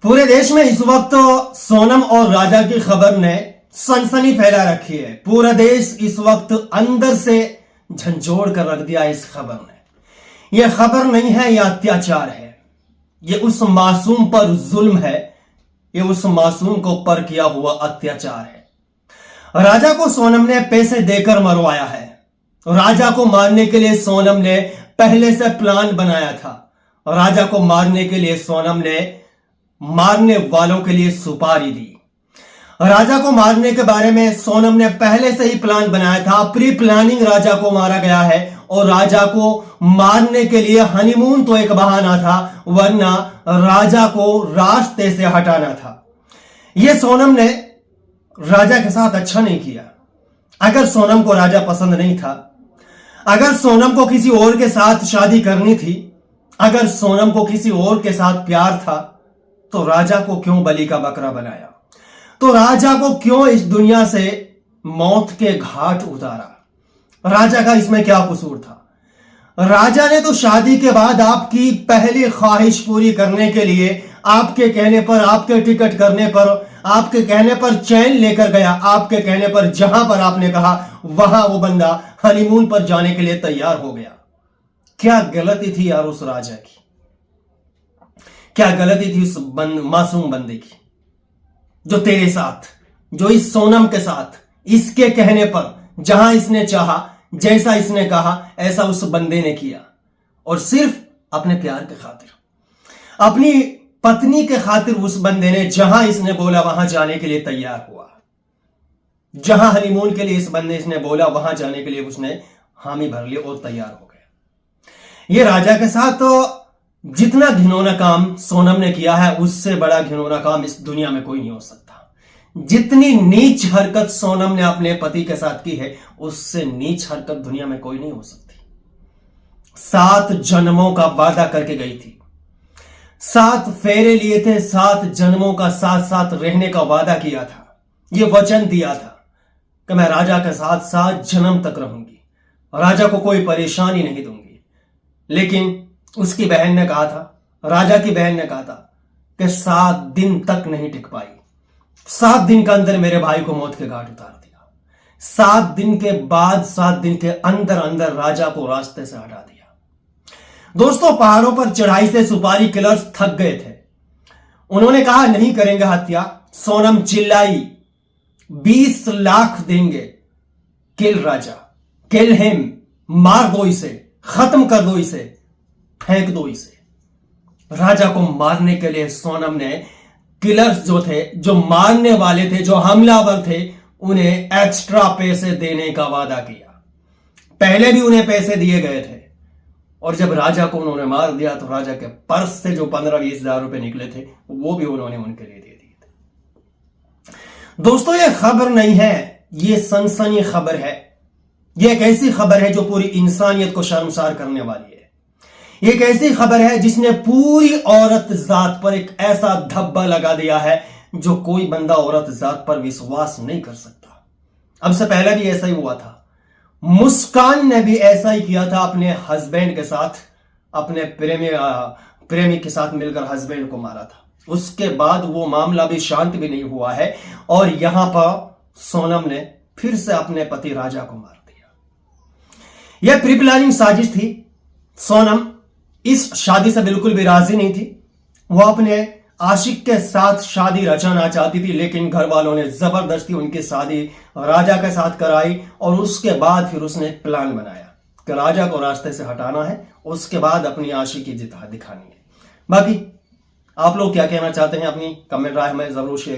पूरे देश में इस वक्त सोनम और राजा की खबर ने सनसनी फैला रखी है। पूरा देश इस वक्त अंदर से झंझोड़ कर रख दिया इस खबर ने। यह खबर नहीं है, यह अत्याचार है। यह उस मासूम पर जुल्म है। यह उस मासूम को पर किया हुआ अत्याचार है। राजा को सोनम ने पैसे देकर मरवाया है। राजा को मारने के लिए सोनम ने पहले से प्लान बनाया था। राजा को मारने के लिए सोनम ने मारने वालों के लिए सुपारी दी। राजा को मारने के बारे में सोनम ने पहले से ही प्लान बनाया था। प्री प्लानिंग राजा को मारा गया है और राजा को मारने के लिए हनीमून तो एक बहाना था, वरना राजा को रास्ते से हटाना था। यह सोनम ने राजा के साथ अच्छा नहीं किया। अगर सोनम को राजा पसंद नहीं था, अगर सोनम को किसी और के साथ शादी करनी थी, अगर सोनम को किसी और के साथ प्यार था, तो राजा को क्यों बलि का बकरा बनाया? तो राजा को क्यों इस दुनिया से मौत के घाट उतारा? राजा का इसमें क्या कसूर था? राजा ने तो शादी के बाद आपकी पहली ख्वाहिश पूरी करने के लिए आपके कहने पर, आपके टिकट करने पर, आपके कहने पर चैन लेकर गया। आपके कहने पर जहां पर आपने कहा वहां वो बंदा हनीमून पर जाने के लिए तैयार हो गया। क्या गलती थी यार उस राजा की? क्या गलती थी उस मासूम बंदे की जो तेरे साथ, जो इस सोनम के साथ, इसके कहने पर जहां इसने चाहा, जैसा इसने कहा, ऐसा उस बंदे ने किया। और सिर्फ अपने प्यार के खातिर, अपनी पत्नी के खातिर उस बंदे ने जहां इसने बोला वहां जाने के लिए तैयार हुआ। जहां हनीमून के लिए इस बंदे इसने बोला वहां जाने के लिए उसने हामी भर ली और तैयार हो गया। यह राजा के साथ तो जितना घिनौना काम सोनम ने किया है, उससे बड़ा घिनौना काम इस दुनिया में कोई नहीं हो सकता। जितनी नीच हरकत सोनम ने अपने पति के साथ की है, उससे नीच हरकत दुनिया में कोई नहीं हो सकती। 7 जन्मों का वादा करके गई थी, 7 फेरे लिए थे, 7 जन्मों का साथ साथ रहने का वादा किया था। यह वचन दिया था कि मैं राजा के साथ 7 जन्म तक रहूंगी, राजा को कोई परेशानी नहीं दूंगी। लेकिन उसकी बहन ने कहा था, राजा की बहन ने कहा था कि 7 दिन तक नहीं टिक पाई। 7 दिन के अंदर मेरे भाई को मौत के घाट उतार दिया। 7 दिन के बाद, 7 दिन के अंदर अंदर राजा को रास्ते से हटा दिया। दोस्तों, पहाड़ों पर चढ़ाई से सुपारी किलर्स थक गए थे। उन्होंने कहा नहीं करेंगे हत्या। सोनम चिल्लाई, 20 लाख देंगे। किल राजा, किल हिम, मार दो इसे, खत्म कर दो इसे, फेंक दो इसे। राजा को मारने के लिए सोनम ने किलर्स जो थे, जो मारने वाले थे, जो हमलावर थे, उन्हें एक्स्ट्रा पैसे देने का वादा किया। पहले भी उन्हें पैसे दिए गए थे और जब राजा को उन्होंने मार दिया तो राजा के पर्स से जो 15-20 हजार रुपए निकले थे, वो भी उन्होंने उनके लिए दे दिए थे। दोस्तों, यह खबर नहीं है, यह सनसनी खबर है। यह एक ऐसी खबर है जो पूरी इंसानियत को शर्मसार करने वाली है। एक ऐसी खबर है जिसने पूरी औरत जात पर एक ऐसा धब्बा लगा दिया है जो कोई बंदा औरत जात पर विश्वास नहीं कर सकता। अब से पहले भी ऐसा ही हुआ था। मुस्कान ने भी ऐसा ही किया था अपने हस्बैंड के साथ, अपने प्रेमी के साथ मिलकर हस्बैंड को मारा था। उसके बाद वो मामला भी शांत भी नहीं हुआ है और यहां पर सोनम ने फिर से अपने पति राजा को मार दिया। यह प्री प्लानिंग साजिश थी। सोनम इस शादी से बिल्कुल भी राजी नहीं थी। वो अपने आशिक के साथ शादी रचाना चाहती थी, लेकिन घर वालों ने जबरदस्ती उनकी शादी राजा के साथ कराई और उसके बाद फिर उसने एक प्लान बनाया कि राजा को रास्ते से हटाना है, उसके बाद अपनी आशिकी दिखानी है। बाकी आप लोग क्या कहना चाहते हैं, अपनी कमेंट राय में जरूर शेयर करें।